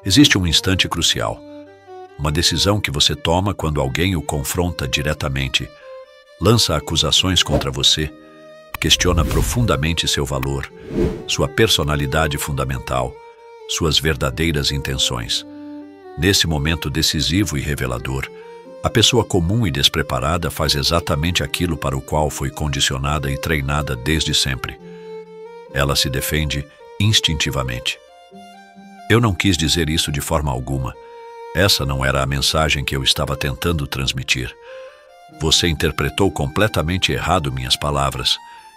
Existe um instante crucial, uma decisão que você toma quando alguém o confronta diretamente, lança acusações contra você, questiona profundamente seu valor, sua personalidade fundamental, suas verdadeiras intenções. Nesse momento decisivo e revelador, a pessoa comum e despreparada faz exatamente aquilo para o qual foi condicionada e treinada desde sempre. Ela se defende instintivamente. Eu não quis dizer isso de forma alguma. Essa não era a mensagem que eu estava tentando transmitir. Você interpretou completamente errado minhas palavras.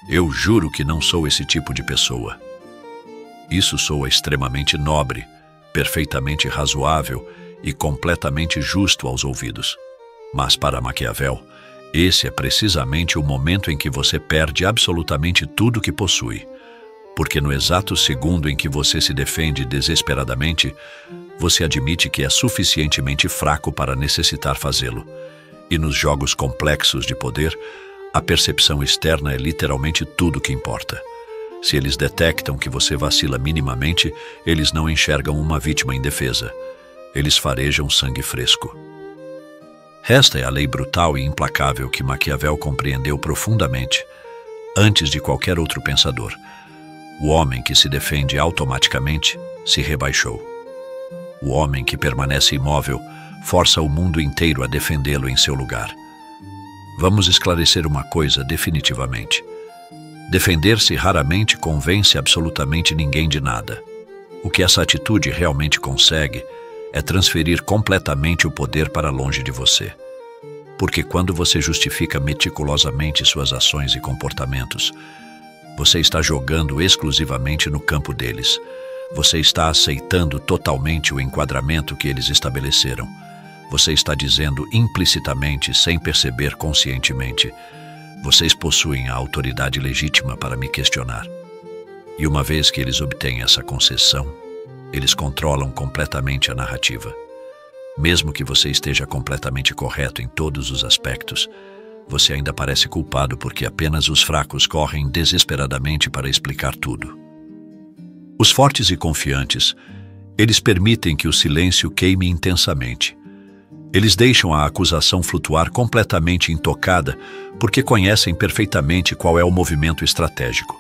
Eu juro que não sou esse tipo de pessoa. Isso soa extremamente nobre, perfeitamente razoável e completamente justo aos ouvidos. Mas para Maquiavel, esse é precisamente o momento em que você perde absolutamente tudo que possui. Porque no exato segundo em que você se defende desesperadamente, você admite que é suficientemente fraco para necessitar fazê-lo. E nos jogos complexos de poder, a percepção externa é literalmente tudo que importa. Se eles detectam que você vacila minimamente, eles não enxergam uma vítima indefesa. Eles farejam sangue fresco. Esta é a lei brutal e implacável que Maquiavel compreendeu profundamente, antes de qualquer outro pensador. O homem que se defende automaticamente se rebaixou. O homem que permanece imóvel força o mundo inteiro a defendê-lo em seu lugar. Vamos esclarecer uma coisa definitivamente. Defender-se raramente convence absolutamente ninguém de nada. O que essa atitude realmente consegue é transferir completamente o poder para longe de você. Porque quando você justifica meticulosamente suas ações e comportamentos, você está jogando exclusivamente no campo deles. Você está aceitando totalmente o enquadramento que eles estabeleceram. Você está dizendo implicitamente, sem perceber conscientemente: vocês possuem a autoridade legítima para me questionar. E uma vez que eles obtêm essa concessão, eles controlam completamente a narrativa. Mesmo que você esteja completamente correto em todos os aspectos, você ainda parece culpado porque apenas os fracos correm desesperadamente para explicar tudo. Os fortes e confiantes, eles permitem que o silêncio queime intensamente. Eles deixam a acusação flutuar completamente intocada porque conhecem perfeitamente qual é o movimento estratégico.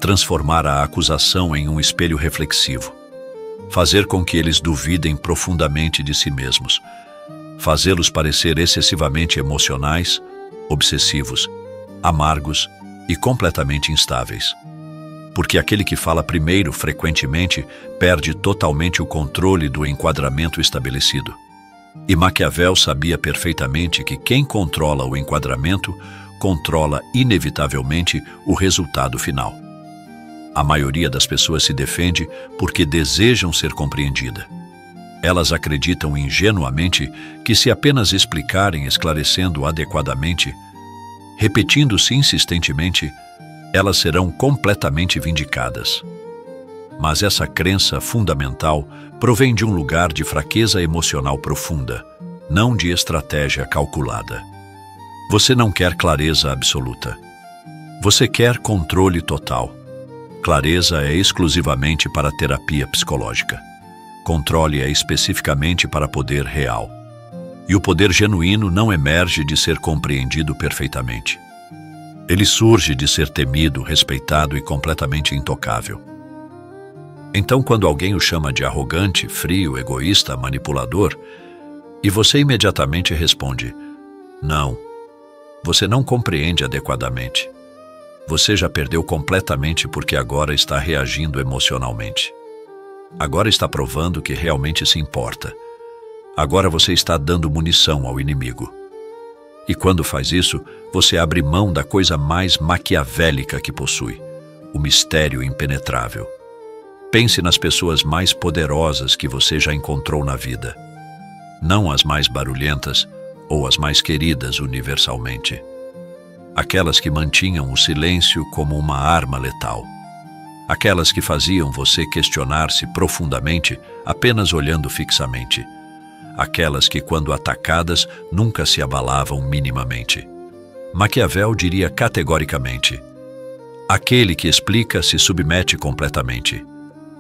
Transformar a acusação em um espelho reflexivo. Fazer com que eles duvidem profundamente de si mesmos. Fazê-los parecer excessivamente emocionais, obsessivos, amargos e completamente instáveis. Porque aquele que fala primeiro, frequentemente, perde totalmente o controle do enquadramento estabelecido. E Maquiavel sabia perfeitamente que quem controla o enquadramento controla inevitavelmente o resultado final. A maioria das pessoas se defende porque desejam ser compreendida. Elas acreditam ingenuamente que se apenas explicarem esclarecendo adequadamente, repetindo-se insistentemente, elas serão completamente vindicadas. Mas essa crença fundamental provém de um lugar de fraqueza emocional profunda, não de estratégia calculada. Você não quer clareza absoluta. Você quer controle total. Clareza é exclusivamente para terapia psicológica. Controle é especificamente para poder real. E o poder genuíno não emerge de ser compreendido perfeitamente. Ele surge de ser temido, respeitado e completamente intocável. Então, quando alguém o chama de arrogante, frio, egoísta, manipulador, e você imediatamente responde: não, você não compreende adequadamente. Você já perdeu completamente porque agora está reagindo emocionalmente. Agora está provando que realmente se importa. Agora você está dando munição ao inimigo. E quando faz isso, você abre mão da coisa mais maquiavélica que possui, o mistério impenetrável. Pense nas pessoas mais poderosas que você já encontrou na vida. Não as mais barulhentas ou as mais queridas universalmente. Aquelas que mantinham o silêncio como uma arma letal. Aquelas que faziam você questionar-se profundamente apenas olhando fixamente. Aquelas que, quando atacadas, nunca se abalavam minimamente. Maquiavel diria categoricamente: aquele que explica se submete completamente.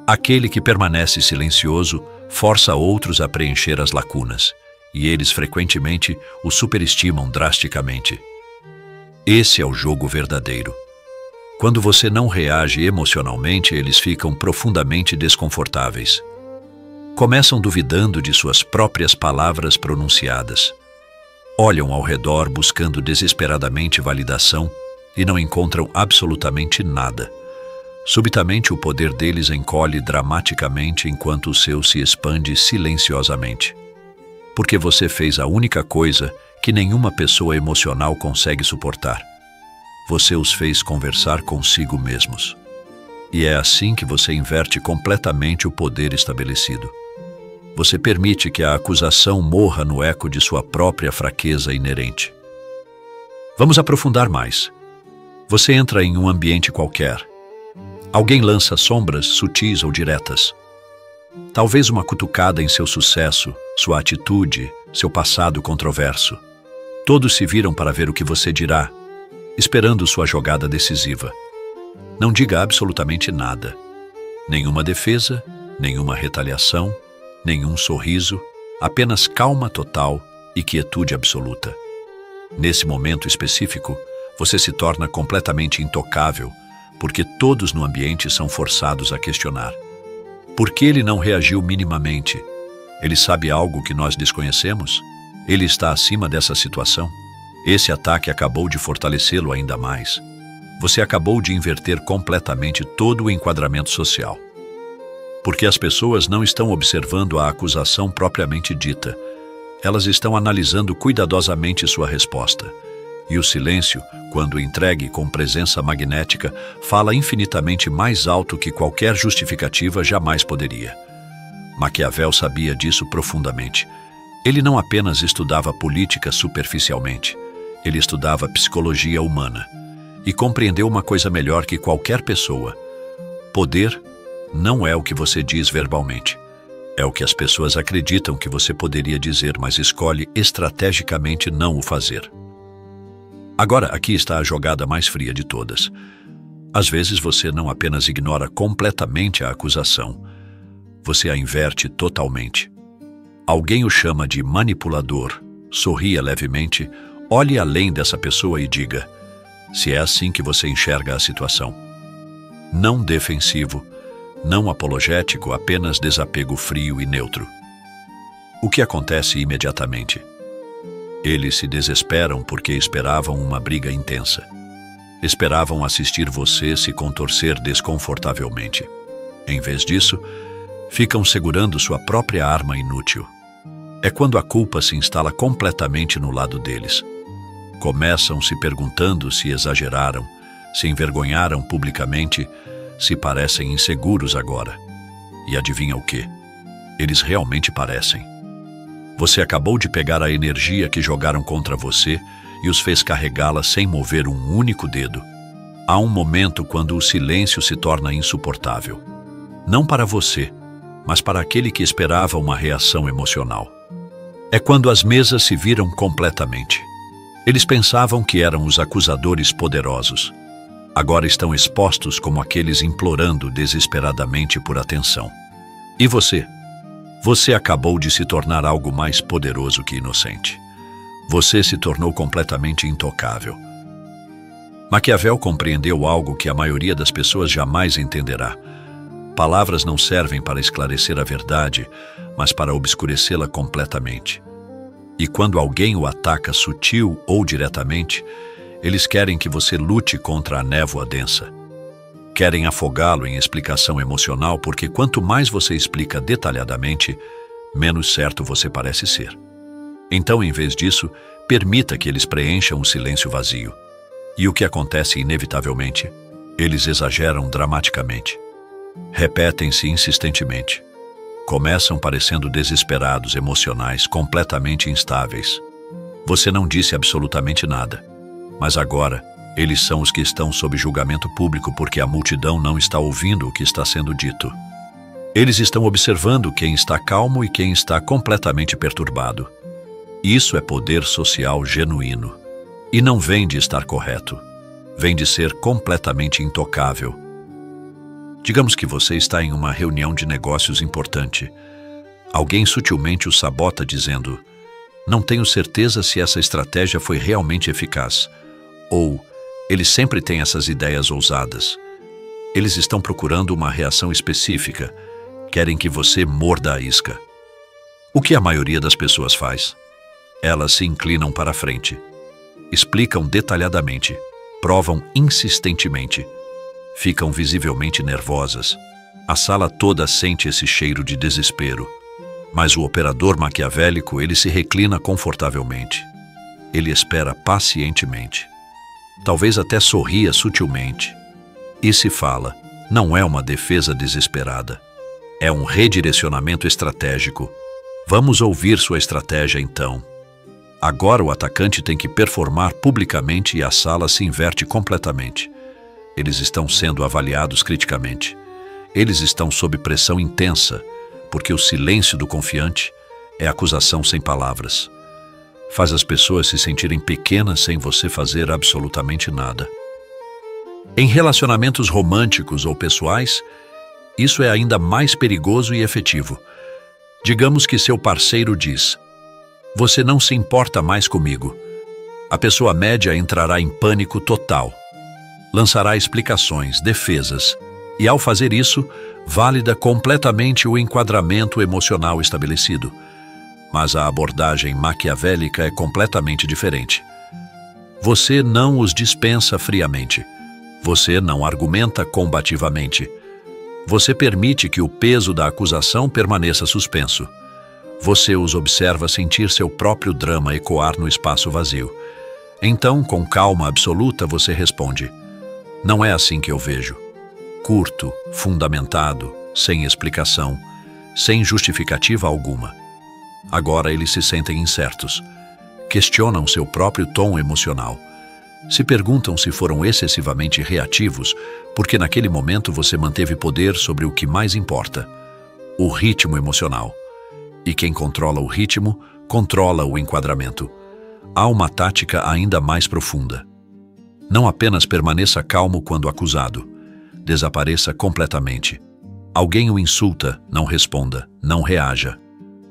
Aquele que permanece silencioso força outros a preencher as lacunas, e eles frequentemente o superestimam drasticamente. Esse é o jogo verdadeiro. Quando você não reage emocionalmente, eles ficam profundamente desconfortáveis. Começam duvidando de suas próprias palavras pronunciadas. Olham ao redor buscando desesperadamente validação e não encontram absolutamente nada. Subitamente, o poder deles encolhe dramaticamente enquanto o seu se expande silenciosamente. Porque você fez a única coisa que nenhuma pessoa emocional consegue suportar. Você os fez conversar consigo mesmos. E é assim que você inverte completamente o poder estabelecido. Você permite que a acusação morra no eco de sua própria fraqueza inerente. Vamos aprofundar mais. Você entra em um ambiente qualquer. Alguém lança sombras sutis ou diretas. Talvez uma cutucada em seu sucesso, sua atitude, seu passado controverso. Todos se viram para ver o que você dirá, esperando sua jogada decisiva. Não diga absolutamente nada. Nenhuma defesa, nenhuma retaliação, nenhum sorriso, apenas calma total e quietude absoluta. Nesse momento específico, você se torna completamente intocável, porque todos no ambiente são forçados a questionar. Por que ele não reagiu minimamente? Ele sabe algo que nós desconhecemos? Ele está acima dessa situação? Esse ataque acabou de fortalecê-lo ainda mais. Você acabou de inverter completamente todo o enquadramento social. Porque as pessoas não estão observando a acusação propriamente dita. Elas estão analisando cuidadosamente sua resposta. E o silêncio, quando entregue com presença magnética, fala infinitamente mais alto que qualquer justificativa jamais poderia. Maquiavel sabia disso profundamente. Ele não apenas estudava política superficialmente, ele estudava psicologia humana e compreendeu uma coisa melhor que qualquer pessoa. Poder não é o que você diz verbalmente. É o que as pessoas acreditam que você poderia dizer, mas escolhe estrategicamente não o fazer. Agora, aqui está a jogada mais fria de todas. Às vezes você não apenas ignora completamente a acusação, você a inverte totalmente. Alguém o chama de manipulador, sorria levemente, olhe além dessa pessoa e diga, se é assim que você enxerga a situação. Não defensivo, não apologético, apenas desapego frio e neutro. O que acontece imediatamente? Eles se desesperam porque esperavam uma briga intensa. Esperavam assistir você se contorcer desconfortavelmente. Em vez disso, ficam segurando sua própria arma inútil. É quando a culpa se instala completamente no lado deles. Começam se perguntando se exageraram, se envergonharam publicamente, se parecem inseguros agora. E adivinha o quê? Eles realmente parecem. Você acabou de pegar a energia que jogaram contra você e os fez carregá-la sem mover um único dedo. Há um momento quando o silêncio se torna insuportável. Não para você, mas para aquele que esperava uma reação emocional. É quando as mesas se viram completamente. Eles pensavam que eram os acusadores poderosos. Agora estão expostos como aqueles implorando desesperadamente por atenção. E você? Você acabou de se tornar algo mais poderoso que inocente. Você se tornou completamente intocável. Maquiavel compreendeu algo que a maioria das pessoas jamais entenderá. Palavras não servem para esclarecer a verdade, mas para obscurecê-la completamente. E quando alguém o ataca sutil ou diretamente, eles querem que você lute contra a névoa densa. Querem afogá-lo em explicação emocional porque quanto mais você explica detalhadamente, menos certo você parece ser. Então, em vez disso, permita que eles preencham o silêncio vazio. E o que acontece inevitavelmente? Eles exageram dramaticamente. Repetem-se insistentemente. Começam parecendo desesperados, emocionais, completamente instáveis. Você não disse absolutamente nada, mas agora eles são os que estão sob julgamento público porque a multidão não está ouvindo o que está sendo dito. Eles estão observando quem está calmo e quem está completamente perturbado. Isso é poder social genuíno. E não vem de estar correto. Vem de ser completamente intocável. Digamos que você está em uma reunião de negócios importante. Alguém sutilmente o sabota dizendo: "Não tenho certeza se essa estratégia foi realmente eficaz." Ou: "Eles sempre têm essas ideias ousadas." Eles estão procurando uma reação específica. Querem que você morda a isca. O que a maioria das pessoas faz? Elas se inclinam para a frente. Explicam detalhadamente. Provam insistentemente. Ficam visivelmente nervosas. A sala toda sente esse cheiro de desespero. Mas o operador maquiavélico, ele se reclina confortavelmente. Ele espera pacientemente. Talvez até sorria sutilmente. E se fala: não é uma defesa desesperada. É um redirecionamento estratégico. Vamos ouvir sua estratégia então. Agora o atacante tem que performar publicamente e a sala se inverte completamente. Eles estão sendo avaliados criticamente. Eles estão sob pressão intensa, porque o silêncio do confiante é acusação sem palavras. Faz as pessoas se sentirem pequenas sem você fazer absolutamente nada. Em relacionamentos românticos ou pessoais, isso é ainda mais perigoso e efetivo. Digamos que seu parceiro diz: "Você não se importa mais comigo." A pessoa média entrará em pânico total. Lançará explicações, defesas, e ao fazer isso, valida completamente o enquadramento emocional estabelecido. Mas a abordagem maquiavélica é completamente diferente. Você não os dispensa friamente. Você não argumenta combativamente. Você permite que o peso da acusação permaneça suspenso. Você os observa sentir seu próprio drama ecoar no espaço vazio. Então, com calma absoluta, você responde: "Não é assim que eu vejo." Curto, fundamentado, sem explicação, sem justificativa alguma. Agora eles se sentem incertos. Questionam seu próprio tom emocional. Se perguntam se foram excessivamente reativos, porque naquele momento você manteve poder sobre o que mais importa: o ritmo emocional. E quem controla o ritmo, controla o enquadramento. Há uma tática ainda mais profunda. Não apenas permaneça calmo quando acusado. Desapareça completamente. Alguém o insulta, não responda, não reaja.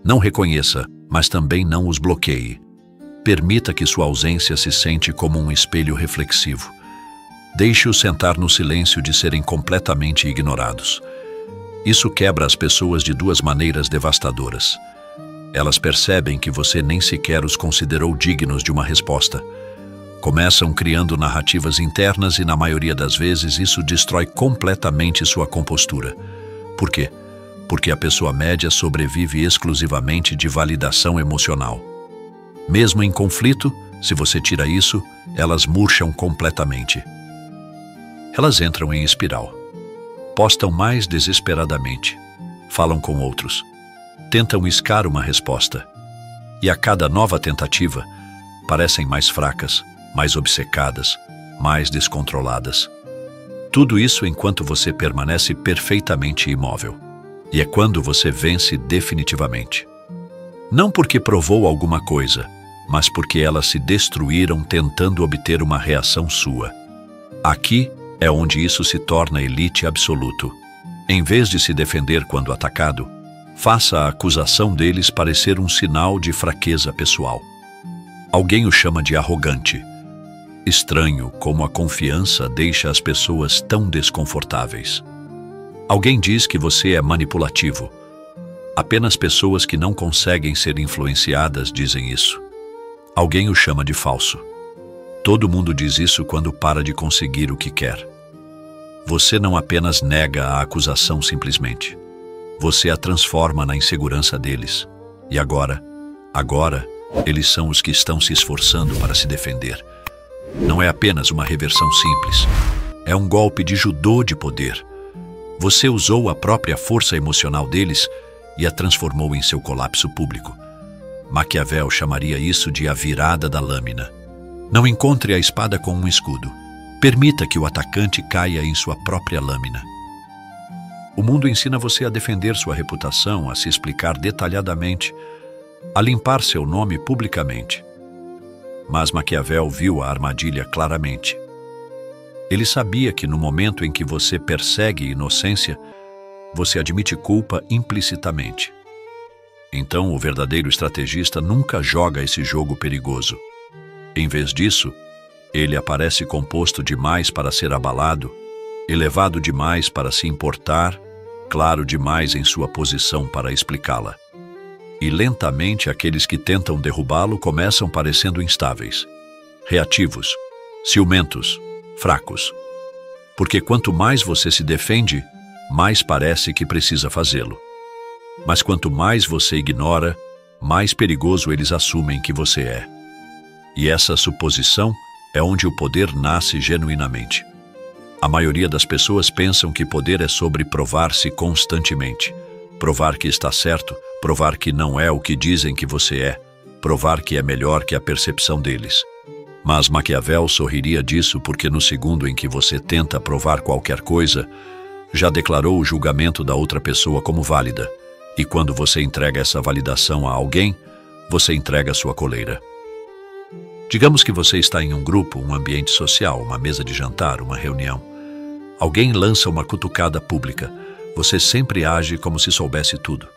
Não reconheça, mas também não os bloqueie. Permita que sua ausência se sente como um espelho reflexivo. Deixe-os sentar no silêncio de serem completamente ignorados. Isso quebra as pessoas de duas maneiras devastadoras. Elas percebem que você nem sequer os considerou dignos de uma resposta. Começam criando narrativas internas e, na maioria das vezes, isso destrói completamente sua compostura. Por quê? Porque a pessoa média sobrevive exclusivamente de validação emocional. Mesmo em conflito, se você tira isso, elas murcham completamente. Elas entram em espiral. Postam mais desesperadamente. Falam com outros. Tentam iscar uma resposta. E a cada nova tentativa, parecem mais fracas, mais obcecadas, mais descontroladas. Tudo isso enquanto você permanece perfeitamente imóvel. E é quando você vence definitivamente. Não porque provou alguma coisa, mas porque elas se destruíram tentando obter uma reação sua. Aqui é onde isso se torna elite absoluto. Em vez de se defender quando atacado, faça a acusação deles parecer um sinal de fraqueza pessoal. Alguém o chama de arrogante. Estranho como a confiança deixa as pessoas tão desconfortáveis. Alguém diz que você é manipulativo. Apenas pessoas que não conseguem ser influenciadas dizem isso. Alguém o chama de falso. Todo mundo diz isso quando para de conseguir o que quer. Você não apenas nega a acusação simplesmente. Você a transforma na insegurança deles. E agora, eles são os que estão se esforçando para se defender. Não é apenas uma reversão simples. É um golpe de judô de poder. Você usou a própria força emocional deles e a transformou em seu colapso público. Maquiavel chamaria isso de a virada da lâmina. Não encontre a espada com um escudo. Permita que o atacante caia em sua própria lâmina. O mundo ensina você a defender sua reputação, a se explicar detalhadamente, a limpar seu nome publicamente. Mas Maquiavel viu a armadilha claramente. Ele sabia que no momento em que você persegue inocência, você admite culpa implicitamente. Então, o verdadeiro estrategista nunca joga esse jogo perigoso. Em vez disso, ele aparece composto demais para ser abalado, elevado demais para se importar, claro demais em sua posição para explicá-la. E lentamente aqueles que tentam derrubá-lo começam parecendo instáveis, reativos, ciumentos, fracos. Porque quanto mais você se defende, mais parece que precisa fazê-lo. Mas quanto mais você ignora, mais perigoso eles assumem que você é. E essa suposição é onde o poder nasce genuinamente. A maioria das pessoas pensam que poder é sobre provar-se constantemente. Provar que está certo, provar que não é o que dizem que você é, provar que é melhor que a percepção deles. Mas Maquiavel sorriria disso porque no segundo em que você tenta provar qualquer coisa, já declarou o julgamento da outra pessoa como válida. E quando você entrega essa validação a alguém, você entrega a sua coleira. Digamos que você está em um grupo, um ambiente social, uma mesa de jantar, uma reunião. Alguém lança uma cutucada pública. Você sempre age como se soubesse tudo.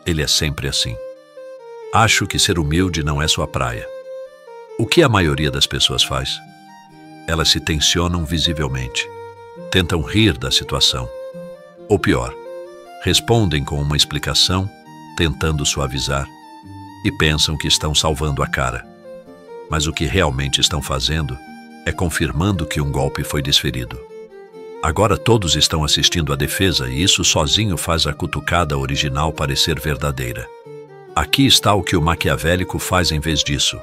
Ele é sempre assim. Acho que ser humilde não é sua praia. O que a maioria das pessoas faz? Elas se tensionam visivelmente. Tentam rir da situação. Ou pior, respondem com uma explicação, tentando suavizar, e pensam que estão salvando a cara. Mas o que realmente estão fazendo é confirmando que um golpe foi desferido. Agora todos estão assistindo à defesa e isso sozinho faz a cutucada original parecer verdadeira. Aqui está o que o maquiavélico faz em vez disso.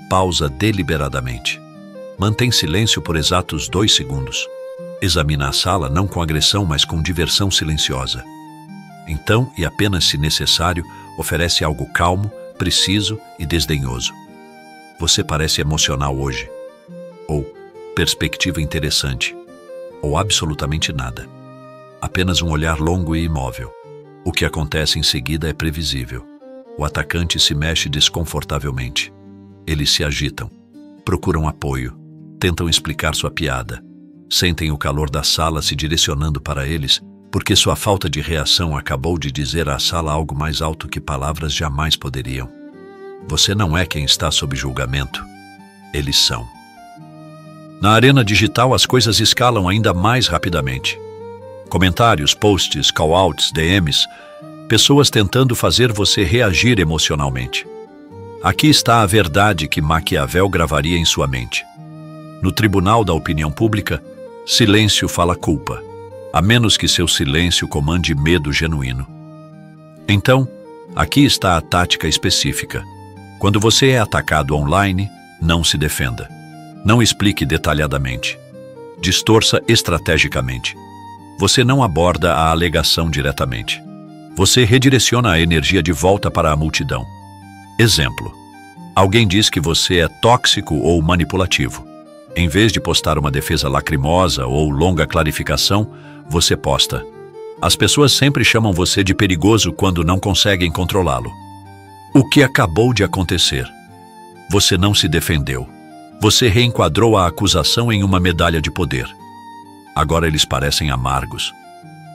Pausa deliberadamente. Mantém silêncio por exatos 2 segundos. Examina a sala não com agressão, mas com diversão silenciosa. Então, e apenas se necessário, oferece algo calmo, preciso e desdenhoso. Você parece emocional hoje. Ou perspectiva interessante. Ou absolutamente nada. Apenas um olhar longo e imóvel. O que acontece em seguida é previsível. O atacante se mexe desconfortavelmente. Eles se agitam, procuram apoio, tentam explicar sua piada. Sentem o calor da sala se direcionando para eles, porque sua falta de reação acabou de dizer à sala algo mais alto que palavras jamais poderiam. Você não é quem está sob julgamento. Eles são. Na arena digital, as coisas escalam ainda mais rapidamente. Comentários, posts, call-outs, DMs, pessoas tentando fazer você reagir emocionalmente. Aqui está a verdade que Maquiavel gravaria em sua mente. No tribunal da opinião pública, silêncio fala culpa, a menos que seu silêncio comande medo genuíno. Então, aqui está a tática específica. Quando você é atacado online, não se defenda. Não explique detalhadamente. Distorça estrategicamente. Você não aborda a alegação diretamente. Você redireciona a energia de volta para a multidão. Exemplo. Alguém diz que você é tóxico ou manipulativo. Em vez de postar uma defesa lacrimosa ou longa clarificação, você posta: as pessoas sempre chamam você de perigoso quando não conseguem controlá-lo. O que acabou de acontecer? Você não se defendeu. Você reenquadrou a acusação em uma medalha de poder. Agora eles parecem amargos.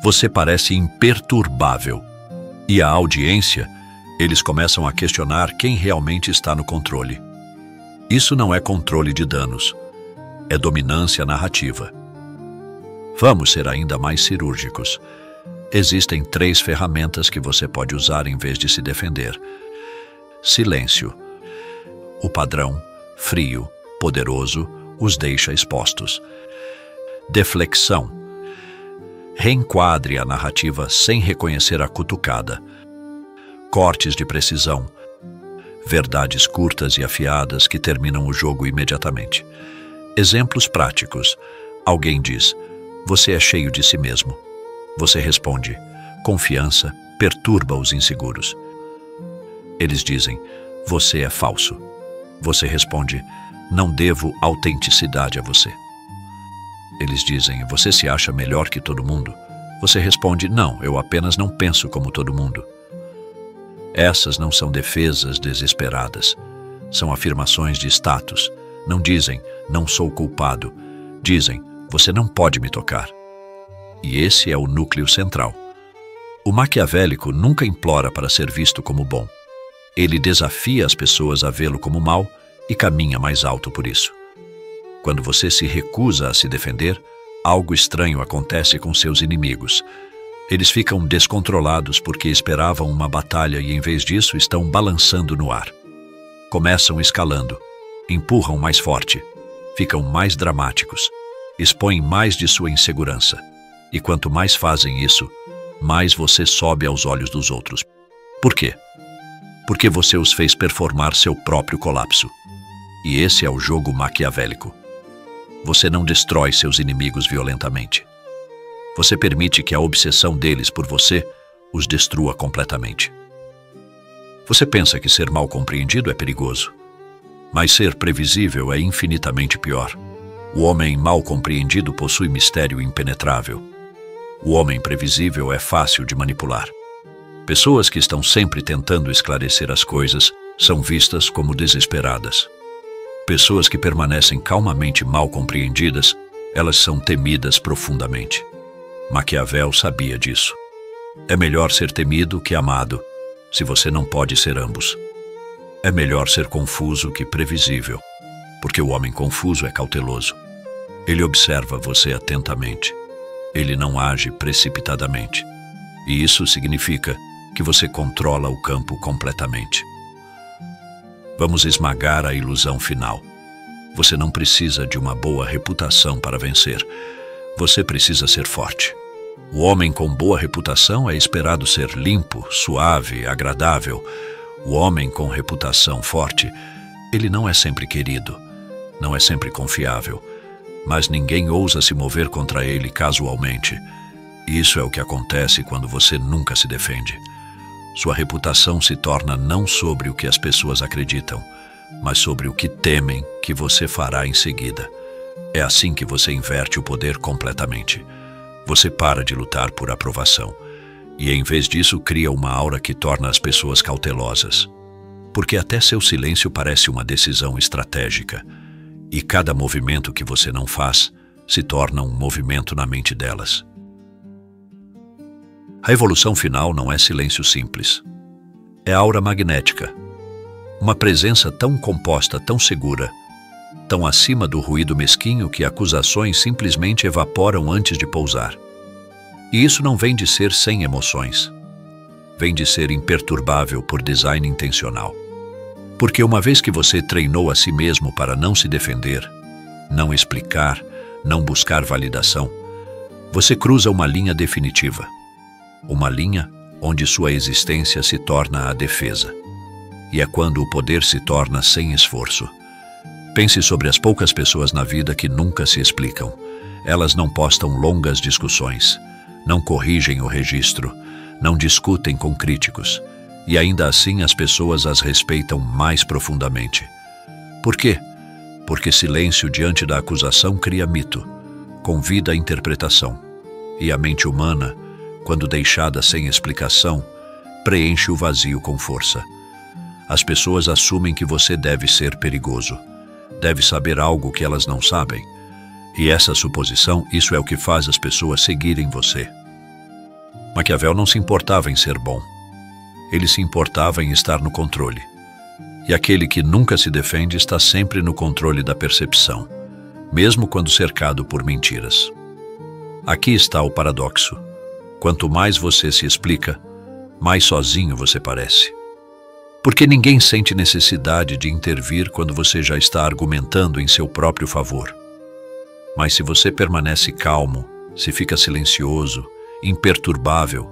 Você parece imperturbável. E a audiência, eles começam a questionar quem realmente está no controle. Isso não é controle de danos. É dominância narrativa. Vamos ser ainda mais cirúrgicos. Existem 3 ferramentas que você pode usar em vez de se defender. Silêncio. O padrão, frio, poderoso, os deixa expostos. Deflexão. Reenquadre a narrativa sem reconhecer a cutucada. Cortes de precisão. Verdades curtas e afiadas que terminam o jogo imediatamente. Exemplos práticos. Alguém diz: você é cheio de si mesmo. Você responde: confiança perturba os inseguros. Eles dizem: você é falso. Você responde: não devo autenticidade a você. Eles dizem: você se acha melhor que todo mundo. Você responde: não, eu apenas não penso como todo mundo. Essas não são defesas desesperadas. São afirmações de status. Não dizem: não sou culpado. Dizem, você não pode me tocar. E esse é o núcleo central. O maquiavélico nunca implora para ser visto como bom. Ele desafia as pessoas a vê-lo como mau e caminha mais alto por isso. Quando você se recusa a se defender, algo estranho acontece com seus inimigos. Eles ficam descontrolados porque esperavam uma batalha e, em vez disso, estão balançando no ar. Começam escalando, empurram mais forte, ficam mais dramáticos, expõem mais de sua insegurança. E quanto mais fazem isso, mais você sobe aos olhos dos outros. Por quê? Porque você os fez performar seu próprio colapso. E esse é o jogo maquiavélico. Você não destrói seus inimigos violentamente. Você permite que a obsessão deles por você os destrua completamente. Você pensa que ser mal compreendido é perigoso, mas ser previsível é infinitamente pior. O homem mal compreendido possui mistério impenetrável. O homem previsível é fácil de manipular. Pessoas que estão sempre tentando esclarecer as coisas são vistas como desesperadas. Pessoas que permanecem calmamente mal compreendidas, elas são temidas profundamente. Maquiavel sabia disso. É melhor ser temido que amado, se você não pode ser ambos. É melhor ser confuso que previsível, porque o homem confuso é cauteloso. Ele observa você atentamente. Ele não age precipitadamente. E isso significa que você controla o campo completamente. Vamos esmagar a ilusão final. Você não precisa de uma boa reputação para vencer. Você precisa ser forte. O homem com boa reputação é esperado ser limpo, suave, agradável. O homem com reputação forte, ele não é sempre querido, não é sempre confiável, mas ninguém ousa se mover contra ele casualmente. Isso é o que acontece quando você nunca se defende. Sua reputação se torna não sobre o que as pessoas acreditam, mas sobre o que temem que você fará em seguida. É assim que você inverte o poder completamente. Você para de lutar por aprovação e, em vez disso, cria uma aura que torna as pessoas cautelosas. Porque até seu silêncio parece uma decisão estratégica, e cada movimento que você não faz se torna um movimento na mente delas. A evolução final não é silêncio simples. É aura magnética. Uma presença tão composta, tão segura, tão acima do ruído mesquinho que acusações simplesmente evaporam antes de pousar. E isso não vem de ser sem emoções. Vem de ser imperturbável por design intencional. Porque uma vez que você treinou a si mesmo para não se defender, não explicar, não buscar validação, você cruza uma linha definitiva. Uma linha onde sua existência se torna a defesa. E é quando o poder se torna sem esforço. Pense sobre as poucas pessoas na vida que nunca se explicam. Elas não postam longas discussões, não corrigem o registro, não discutem com críticos. E ainda assim as pessoas as respeitam mais profundamente. Por quê? Porque silêncio diante da acusação cria mito, convida a interpretação. E a mente humana, quando deixada sem explicação, preenche o vazio com força. As pessoas assumem que você deve ser perigoso, deve saber algo que elas não sabem. E essa suposição, isso é o que faz as pessoas seguirem você. Maquiavel não se importava em ser bom. Ele se importava em estar no controle. E aquele que nunca se defende está sempre no controle da percepção, mesmo quando cercado por mentiras. Aqui está o paradoxo. Quanto mais você se explica, mais sozinho você parece. Porque ninguém sente necessidade de intervir quando você já está argumentando em seu próprio favor. Mas se você permanece calmo, se fica silencioso, imperturbável,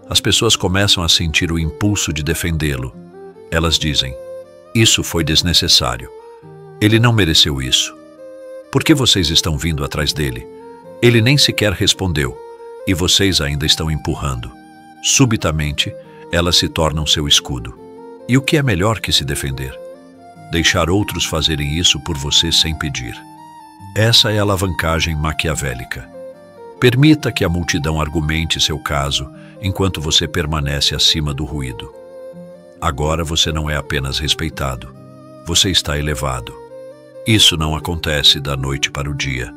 as pessoas começam a sentir o impulso de defendê-lo. Elas dizem, isso foi desnecessário. Ele não mereceu isso. Por que vocês estão vindo atrás dele? Ele nem sequer respondeu, e vocês ainda estão empurrando. Subitamente, elas se tornam seu escudo. E o que é melhor que se defender? Deixar outros fazerem isso por você sem pedir. Essa é a alavancagem maquiavélica. Permita que a multidão argumente seu caso enquanto você permanece acima do ruído. Agora você não é apenas respeitado, você está elevado. Isso não acontece da noite para o dia.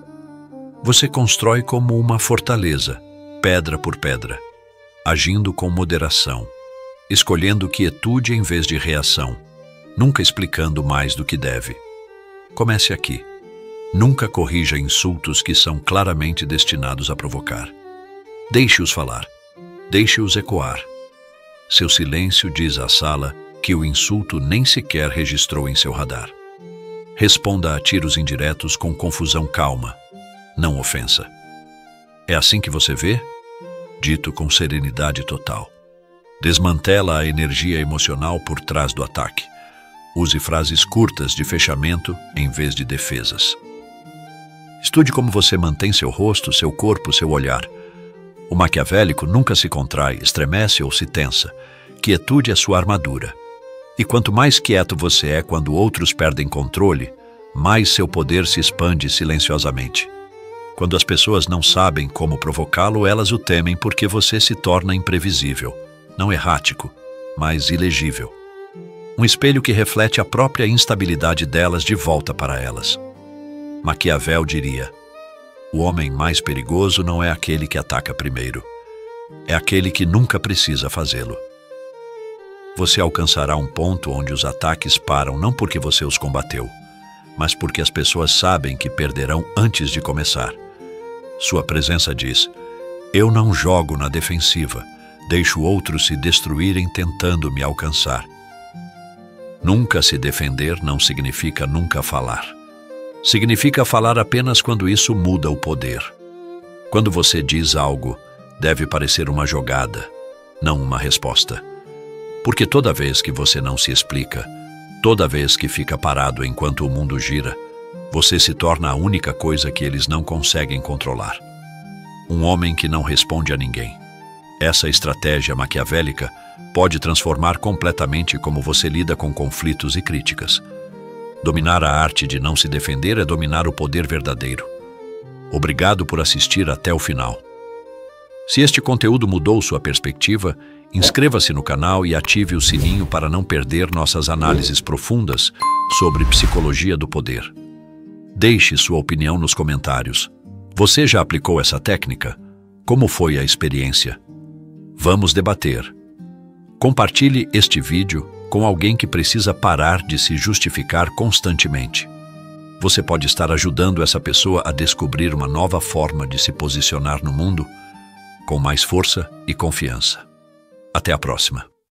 Você constrói como uma fortaleza, pedra por pedra, agindo com moderação, escolhendo quietude em vez de reação, nunca explicando mais do que deve. Comece aqui. Nunca corrija insultos que são claramente destinados a provocar. Deixe-os falar. Deixe-os ecoar. Seu silêncio diz à sala que o insulto nem sequer registrou em seu radar. Responda a tiros indiretos com confusão calma, não ofensa. É assim que você vê? Dito com serenidade total. Desmantela a energia emocional por trás do ataque. Use frases curtas de fechamento em vez de defesas. Estude como você mantém seu rosto, seu corpo, seu olhar. O maquiavélico nunca se contrai, estremece ou se tensa. Quietude é sua armadura. E quanto mais quieto você é quando outros perdem controle, mais seu poder se expande silenciosamente. Quando as pessoas não sabem como provocá-lo, elas o temem porque você se torna imprevisível, não errático, mas ilegível. Um espelho que reflete a própria instabilidade delas de volta para elas. Maquiavel diria: o homem mais perigoso não é aquele que ataca primeiro, é aquele que nunca precisa fazê-lo. Você alcançará um ponto onde os ataques param não porque você os combateu, mas porque as pessoas sabem que perderão antes de começar. Sua presença diz: eu não jogo na defensiva, deixo outros se destruírem tentando me alcançar. Nunca se defender não significa nunca falar. Significa falar apenas quando isso muda o poder. Quando você diz algo, deve parecer uma jogada, não uma resposta. Porque toda vez que você não se explica, toda vez que fica parado enquanto o mundo gira, você se torna a única coisa que eles não conseguem controlar. Um homem que não responde a ninguém. Essa estratégia maquiavélica pode transformar completamente como você lida com conflitos e críticas. Dominar a arte de não se defender é dominar o poder verdadeiro. Obrigado por assistir até o final. Se este conteúdo mudou sua perspectiva, inscreva-se no canal e ative o sininho para não perder nossas análises profundas sobre psicologia do poder. Deixe sua opinião nos comentários. Você já aplicou essa técnica? Como foi a experiência? Vamos debater. Compartilhe este vídeo com alguém que precisa parar de se justificar constantemente. Você pode estar ajudando essa pessoa a descobrir uma nova forma de se posicionar no mundo com mais força e confiança. Até a próxima.